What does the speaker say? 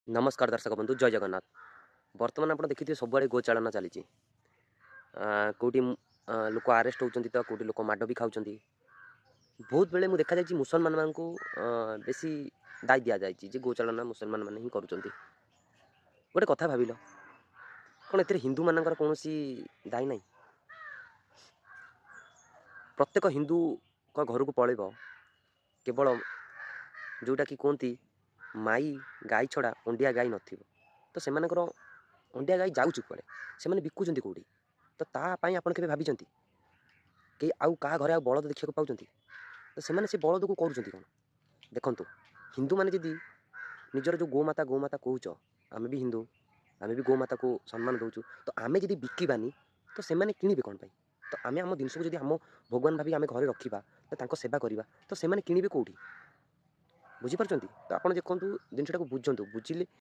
नमस्कार दर्शक बंधु जय जगन्नाथ। बर्तमान आप देखिए सबुआड़े गोचालना चली कौटी लोक आरेस्ट होती तो कौटी लोक माड भी खाऊँ। बहुत बेले मुझे देखा जाए मुसलमान मान को बेसी दायी दि जाए गोचालना मुसलमान मैंने ही करुँच। गोटे कथा भाविल कौन ए हिंदू मानकर कौन दायी ना। प्रत्येक हिंदू घर को पलैब केवल जोटा कि कहती माई गाई छड़ा अंडिया गाई न तो से अंडिया गाई जाऊँ कड़े से बिकुंट कौटी तो तापाई आप भाई कि आउ क्या घरे आ बलद देखा पाँच तो से बलद को कौन देखु हिंदू मैंने जदि निजर जो गोमाता कहूच आम भी हिंदू आम भी गोमाता को सम्मान दौचु तो आम जब बिकबानी तो से किणवे कौन तो आम आम जिनस को आम भगवान भावी आम घरे रखा तो सेवा करवा तो से किणवे कौटी बुझीपार तो आप देखो जिनटा बुझुँ बुझिले